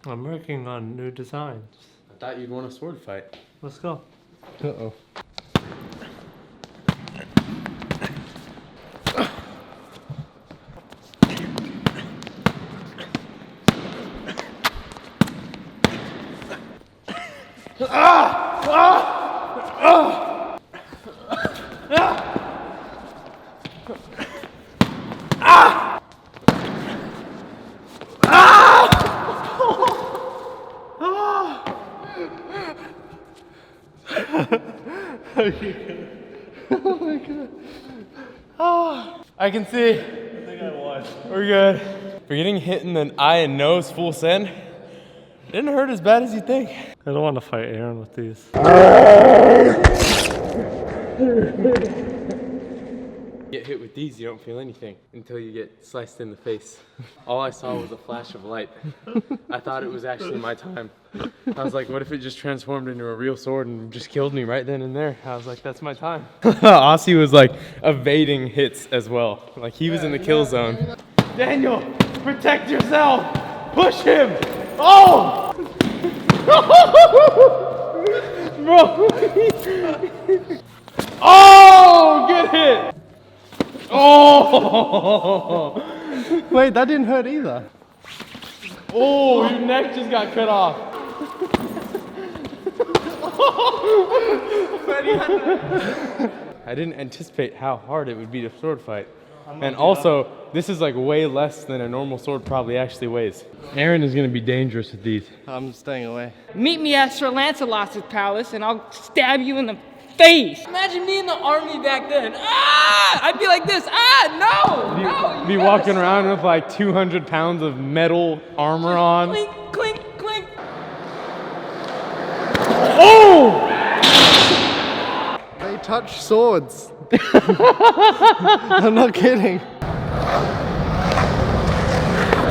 I'm working on new designs. I thought you'd want a sword fight. Let's go. Uh-oh. Oh my god. Oh, I can see. I think I won. We're good. For getting hit in the eye and nose full send, didn't hurt as bad as you think. I don't want to fight Aaron with these. Get hit with these, you don't feel anything until you get sliced in the face. All I saw was a flash of light. I thought it was actually my time. I was like, what if it just transformed into a real sword and just killed me right then and there? I was like, that's my time. Aussie was like evading hits as well. Like he was in the kill zone. Daniel, protect yourself! Push him! Oh! Bro! Oh! Good hit! Oh! Wait, that didn't hurt either. Oh, your neck just got cut off. I didn't anticipate how hard it would be to sword fight. And also, this is like way less than a normal sword probably actually weighs. Aaron is gonna be dangerous with these. I'm staying away. Meet me at Sir Lancelot's palace and I'll stab you in the face. Imagine me in the army back then. Ah! I'd be like this. Ah, no! Be walking around with like 200 pounds of metal armor on. Clink, clink, clink. Oh! They touch swords. I'm not kidding.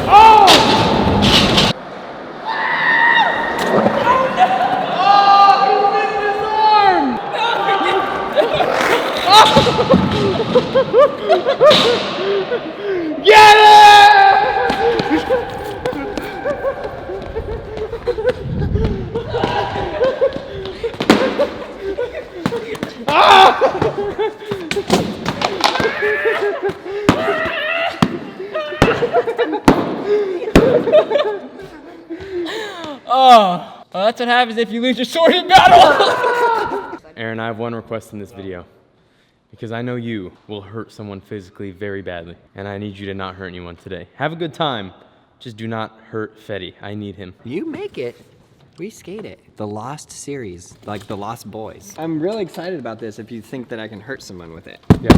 Oh! Get it! Oh, well, that's what happens if you lose your sword in battle. Aaron, I have one request in this video. Because I know you will hurt someone physically very badly. And I need you to not hurt anyone today. Have a good time. Just do not hurt Fetty. I need him. You make it. We skate it. The Lost series, like the Lost Boys. I'm really excited about this if you think that I can hurt someone with it. Yeah.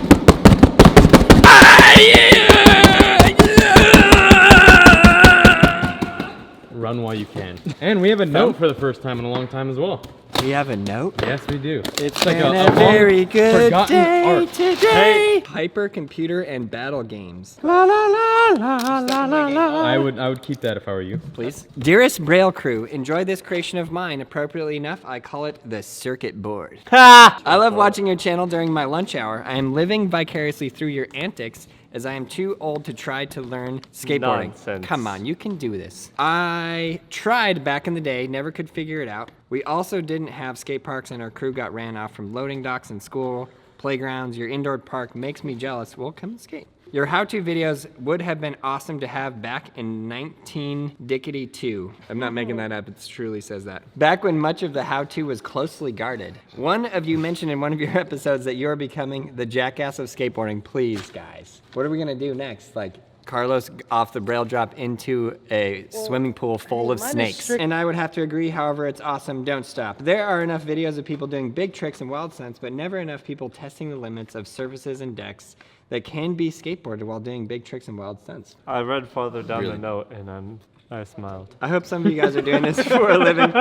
Run while you can. And we have a note for the first time in a long time as well. We have a note? Yes, we do. It's like a very good day art. today. Hyper computer and battle games. La la la la la la la. I would keep that if I were you. Please. Dearest Braille crew, enjoy this creation of mine. Appropriately enough, I call it the circuit board. Ha! I love watching your channel during my lunch hour. I am living vicariously through your antics as I am too old to try to learn skateboarding. Nonsense. Come on, you can do this. I tried back in the day, never could figure it out. We also didn't have skate parks and our crew got ran off from loading docks and school, playgrounds. Your indoor park makes me jealous. Well, come and skate. Your how-to videos would have been awesome to have back in 19-2. I'm not making that up, it truly says that. Back when much of the how-to was closely guarded. One of you mentioned in one of your episodes that you're becoming the jackass of skateboarding. Please, guys. What are we gonna do next? Like, Carlos off the Braille drop into a swimming pool full of snakes. And I would have to agree, however, it's awesome, don't stop. There are enough videos of people doing big tricks and wild stunts, but never enough people testing the limits of surfaces and decks that can be skateboarded while doing big tricks and wild stunts. I read farther down the note and I smiled. I hope some of you guys are doing this for a living.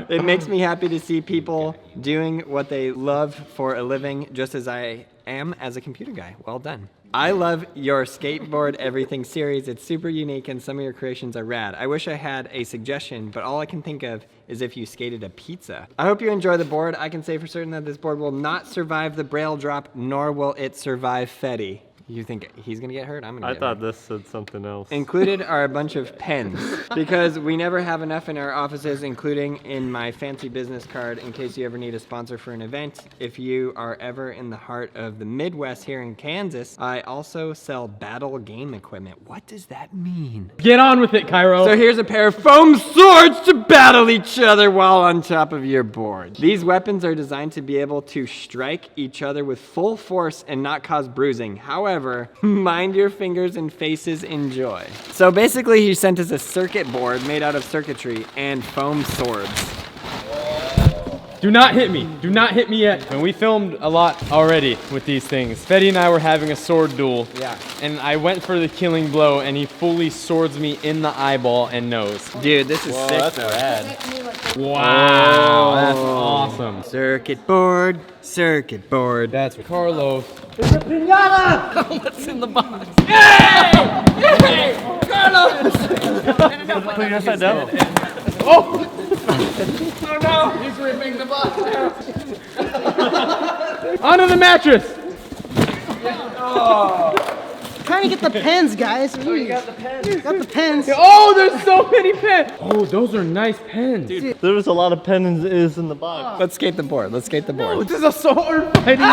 It makes me happy to see people doing what they love for a living, just as I am as a computer guy. Well done. I love your Skateboard Everything series. It's super unique and some of your creations are rad. I wish I had a suggestion, but all I can think of is if you skated a pizza. I hope you enjoy the board. I can say for certain that this board will not survive the Braille drop, nor will it survive Fetty. You think he's gonna get hurt? I'm gonna I get thought hurt. this said something else. Included are a bunch of pens because we never have enough in our offices, including in my fancy business card in case you ever need a sponsor for an event. If you are ever in the heart of the Midwest here in Kansas, I also sell battle game equipment. What does that mean? Get on with it, Cairo. So here's a pair of foam swords to battle each other while on top of your board. These weapons are designed to be able to strike each other with full force and not cause bruising. However, mind your fingers and faces, enjoy. So basically he sent us a circuit board made out of circuitry and foam swords. Do not hit me. Do not hit me yet. And we filmed a lot already with these things. Fetty and I were having a sword duel. Yeah. And I went for the killing blow, and he fully swords me in the eyeball and nose. Dude, this is sick That's though. rad. Wow, that's awesome. Circuit board, circuit board. That's Carlos. What's in the box? Put your upside down. Oh no! He's ripping the box. Onto the mattress. Trying to get the pens, guys. Oh, you got the pens. Got the pens. Oh, there's so many pens. Oh, those are nice pens. Dude, There was a lot of pens in the box. Let's skate the board. Let's skate the board. this is a sword fighting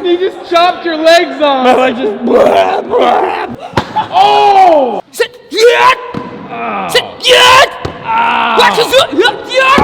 You just chopped your legs off. I just. Oh! Sit yet! Sit yet! What is it? Yet!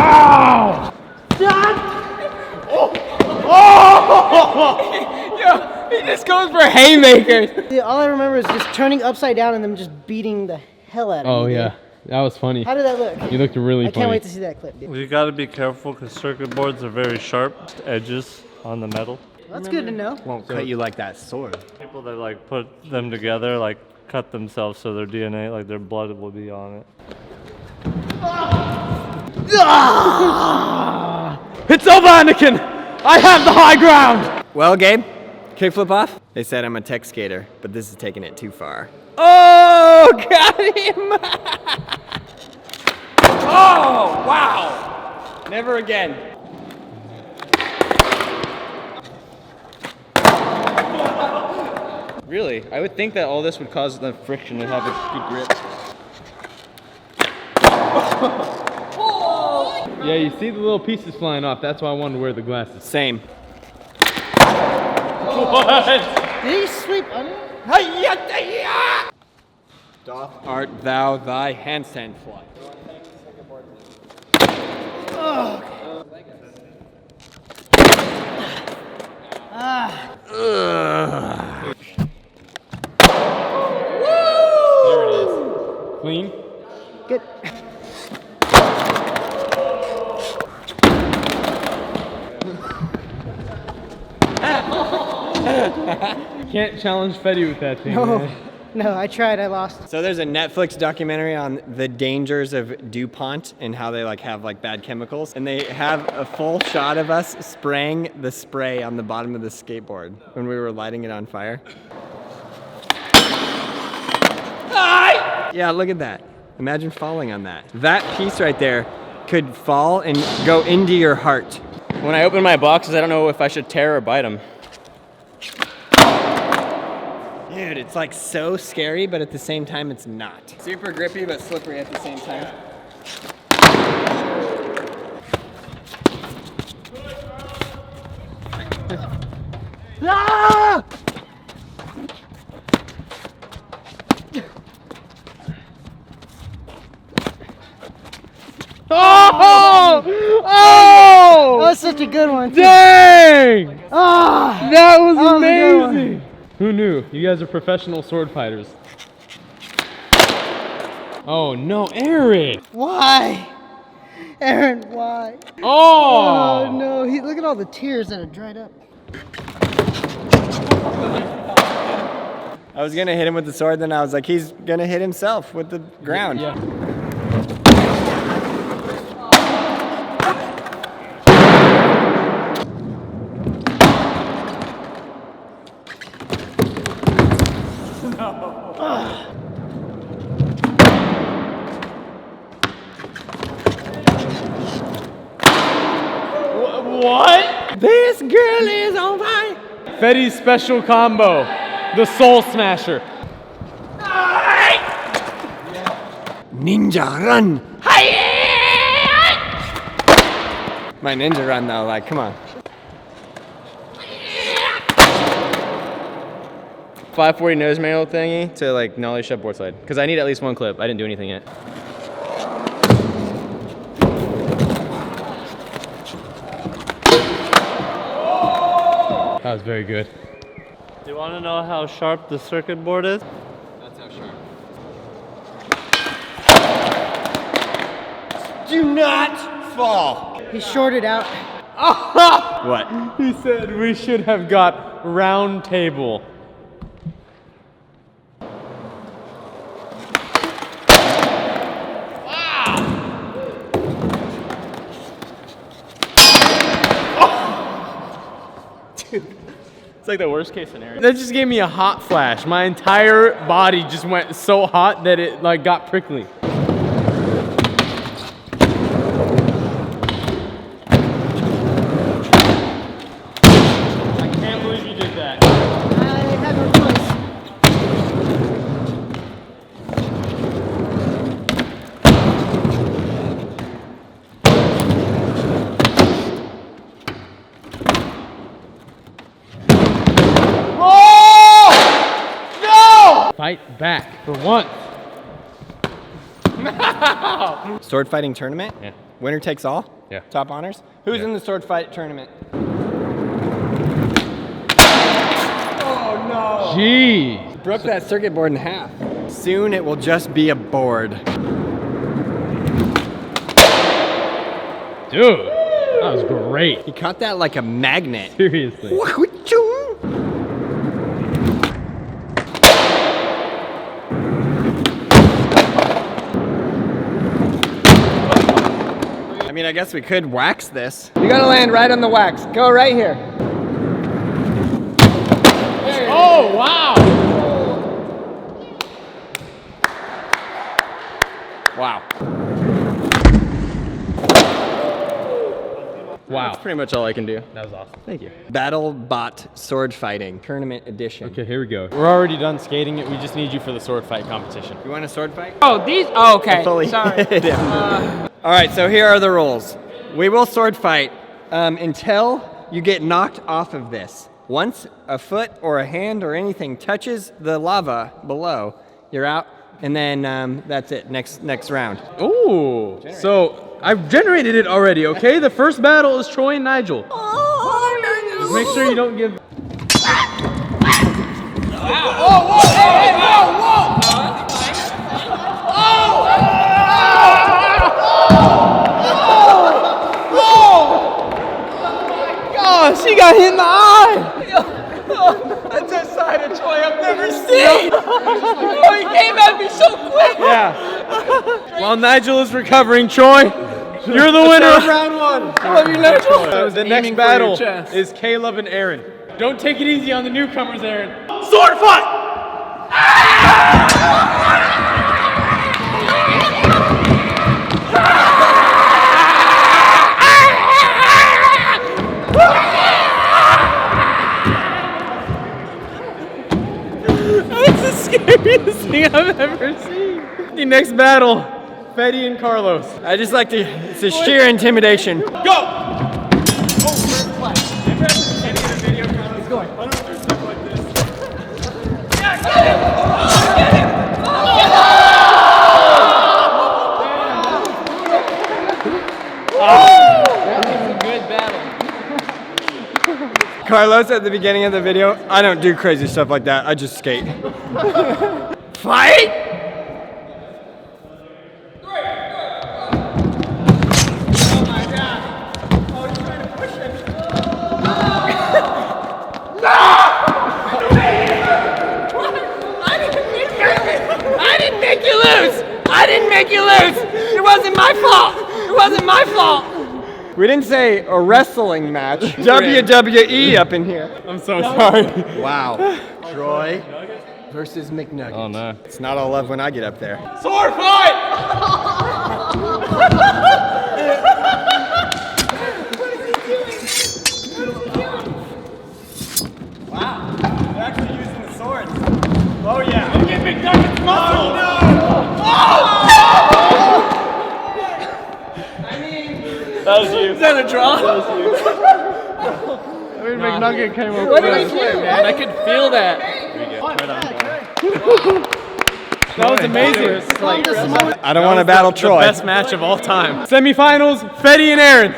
Yo, he just goes for haymakers. Dude, all I remember is just turning upside down and them just beating the hell out of me. Oh dude. yeah, that was funny. How did that look? You looked really I funny. can't wait to see that clip, dude. You gotta be careful because circuit boards are very sharp edges on the metal. That's good to know. Won't cut you like that sword. People that like put them together like cut themselves so their DNA, like their blood will be on it. It's over, Anakin! I have the high ground! Well, Gabe, kickflip off? They said I'm a tech skater, but this is taking it too far. Oh, got him! Oh, wow! Never again. Really? I would think that all this would cause the friction to have a good grip. Yeah, you see the little pieces flying off. That's why I wanted to wear the glasses. Same. Did he sweep under? Doth art thou thy handstand fly? There it is. Clean. Good. Can't challenge Fetty with that thing, No, man. no, I tried. I lost. So there's a Netflix documentary on the dangers of DuPont and how they have bad chemicals, and they have a full shot of us spraying the spray on the bottom of the skateboard when we were lighting it on fire. Yeah, look at that. Imagine falling on that. That piece right there could fall and go into your heart. When I open my boxes, I don't know if I should tear or bite them. Dude, it's like so scary, but at the same time, it's not. Super grippy, but slippery at the same time. Ah! Oh! That Oh! was such a good one. Dang! Ah! That was That was a good one. amazing! Who knew? You guys are professional sword fighters. Oh no, Aaron! Why? Aaron, why? Oh! Oh no, look at all the tears that have dried up. I was gonna hit him with the sword, then I was like, he's gonna hit himself with the ground. Yeah. What? This girl is on fire. Fetty's special combo, the Soul Smasher. Ninja run. My ninja run though, like, come on. 540 nose manual thingy to like nollie shove board slide. Because I need at least one clip. I didn't do anything yet. That was very good. Do you want to know how sharp the circuit board is? That's how sharp. Do not fall. He shorted out. What? He said we should have got round table. It's like the worst case scenario. That just gave me a hot flash. My entire body just went so hot that it like got prickly. I can't believe you did that. I have no choice. Fight back for once. Sword fighting tournament? Yeah. Winner takes all? Yeah. Top honors? Who's in the sword fight tournament? Jeez. Broke that circuit board in half. Soon it will just be a board. Dude, that was great. He caught that like a magnet. Seriously. I mean, I guess we could wax this. You gotta land right on the wax. Go right here. Oh, wow. Wow. Wow. That's pretty much all I can do. That was awesome. Thank you. Battle Bot Sword Fighting Tournament Edition. Okay, here we go. We're already done skating it. We just need you for the sword fight competition. You want a sword fight? Oh, these? Oh, okay. Fully Sorry. hit him. All right, so here are the rules. We will sword fight until you get knocked off of this. Once a foot or a hand or anything touches the lava below, you're out, and then that's it. Next round. Ooh. So I've generated it already, okay? The first battle is Troy and Nigel. Just make sure you don't give... Oh, she got hit in the eye. That's a side of Troy I've never seen. Oh, he came at me so quick. Yeah. While Nigel is recovering, Troy, you're the winner of round one. I love you, Nigel. The next battle is Caleb and Aaron. Don't take it easy on the newcomers, Aaron. Sword fight! That's the scariest thing I've ever seen. The next battle, Fetty and Carlos. I just like to, it's a sheer intimidation. Go! Carlos at the beginning of the video, I don't do crazy stuff like that. I just skate. Fight! I didn't make you lose. It wasn't my fault. It wasn't my fault. We didn't say a wrestling match. WWE up in here. I'm so sorry. Wow. Troy versus McNugget. Oh no. It's not all love when I get up there. Sword fight! Wow. They're actually using the swords. Oh yeah. Look at McNugget's muscle! That was you. Is that a draw? I mean, McNugget came up What with did we do, man? I could feel that. That was amazing. I don't want to battle Troy. The best match of all time. Semifinals, Fetty and Aaron.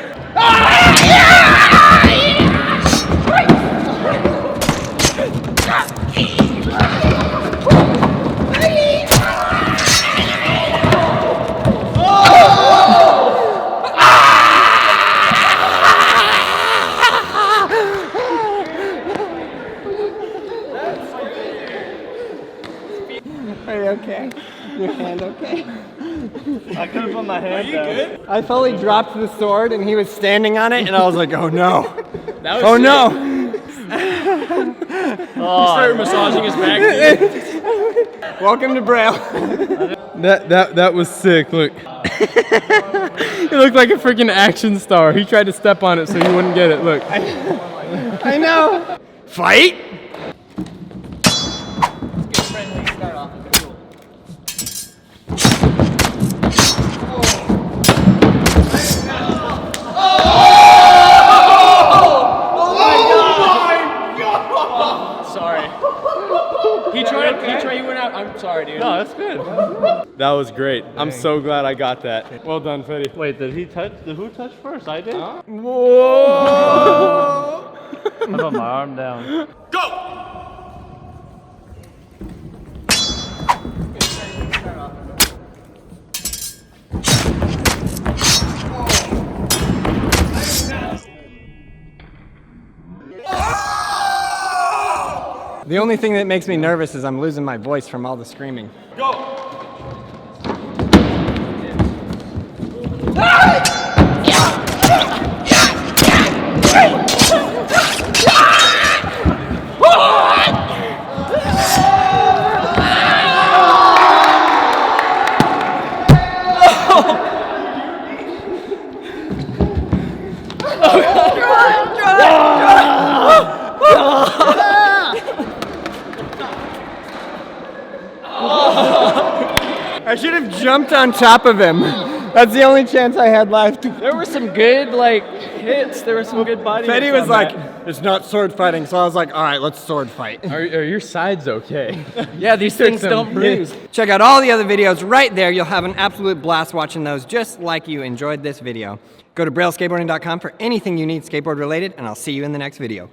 Are you okay? Your hand okay? I could have put my hand down. Good? I fully dropped the sword and he was standing on it and I was like, oh no. That was Oh no. He started massaging his back. Welcome to Braille. That was sick. Look. He looked like a freaking action star. He tried to step on it so he wouldn't get it. Look. I know. Fight? He went out. I'm sorry, dude. No, that's good. That was great. I'm so glad I got that. Well done, Fetty. Wait, did who touch first? I did? Whoa! I put my arm down. The only thing that makes me nervous is I'm losing my voice from all the screaming. I should have jumped on top of him. That's the only chance I had left. There were some good hits. There were some good body hits. Fetty was on like, that. it's not sword fighting, so I was like, all right, let's sword fight. Are your sides okay? Yeah, these things don't bruise. Check out all the other videos right there. You'll have an absolute blast watching those, just like you enjoyed this video. Go to brailleskateboarding.com for anything you need skateboard related, and I'll see you in the next video.